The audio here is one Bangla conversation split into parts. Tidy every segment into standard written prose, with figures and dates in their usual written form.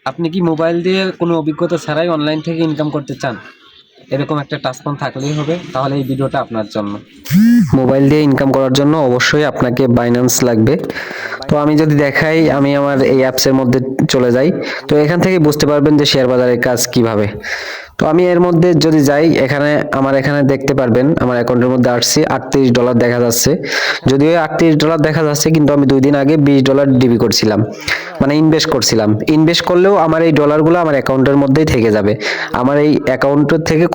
আপনি কি মোবাইল দিয়ে কোনো অভিজ্ঞতা ছাড়াই অনলাইন থেকে ইনকাম করতে চান? এরকম একটা টাচ ফোন থাকলেই হবে, তাহলে এই ভিডিওটা আপনার জন্য। মোবাইল দিয়ে ইনকাম করার জন্য অবশ্যই আপনাকে বাইন্যান্স লাগবে। তো আমি যদি দেখাই, আমি আমার এই অ্যাপসের মধ্যে চলে যাই, তো এখান থেকে বুঝতে পারবেন যে শেয়ার বাজারের কাজ কিভাবে। তো আমি এর মধ্যে যদি যাই, এখানে দেখতে পারবেন আমার অ্যাকাউন্টের মধ্যে আসছে $38 দেখা যাচ্ছে। যদিও $38 দেখা যাচ্ছে, কিন্তু আমি 2 দিন আগে $20 ডিবি করছিলাম, মানে ইনভেস্ট করছিলাম। ইনভেস্ট করলেও আমার এই ডলারগুলো আমার অ্যাকাউন্টের মধ্যেই থেকে যাবে, আমার এই অ্যাকাউন্টের থেকে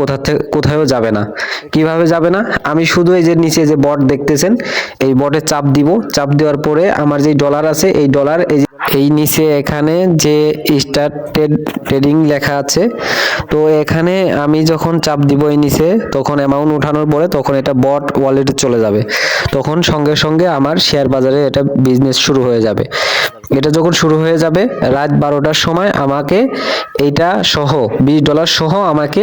কোথাও যাবে না। কিভাবে যাবে না? আমি শুধু এই যে নিচে যে বট দেখতেছেন, এই বটে চাপ দিব। চাপ দেওয়ার পরে আমার যে ডলার আছে, এই ডলার এই নিচে এখানে যে স্টার্টেড ট্রেডিং লেখা আছে, তো এখানে আমি যখন চাপ দিব এই নিচে, তখন অ্যামাউন্ট উঠানোর পরে তখন এটা বট ওয়ালেটে চলে যাবে। তখন সঙ্গে সঙ্গে আমার শেয়ার বাজারে এটা বিজনেস শুরু হয়ে যাবে। এটা যখন শুরু হয়ে যাবে রাত 12টার সময়, আমাকে এইটা সহ $20 সহ আমাকে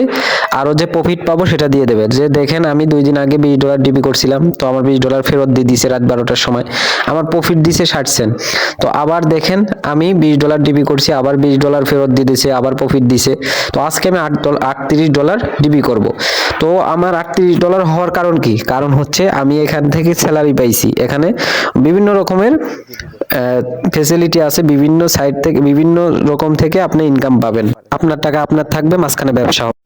আরো যে প্রফিট পাবো সেটা দিয়ে দেবে। যে দেখেন, আমি 2 দিন আগে $20 ডিবি করছিলাম, তো আমার $20 ফেরত দিয়ে দিছে রাত 12টার সময়, আমার প্রফিট দিছে 60 সেন্ট। তো আবার দেখেন, আমি $20 ডিবি করছি, আবার $20 ফেরত দিয়ে দিছে, আবার প্রফিট দিছে। তো আজকে আমি $38 ডিবি করব। তো আমার $38 হওয়ার কারণ কি? কারণ হচ্ছে আমি এখান থেকে স্যালারি পাইছি। এখানে বিভিন্ন রকমের ফেসিলিটি আছে, বিভিন্ন সাইট থেকে বিভিন্ন রকম থেকে আপনি ইনকাম পাবেন। আপনার টাকা আপনার থাকবে, মাঝখানে ব্যবসা হবে।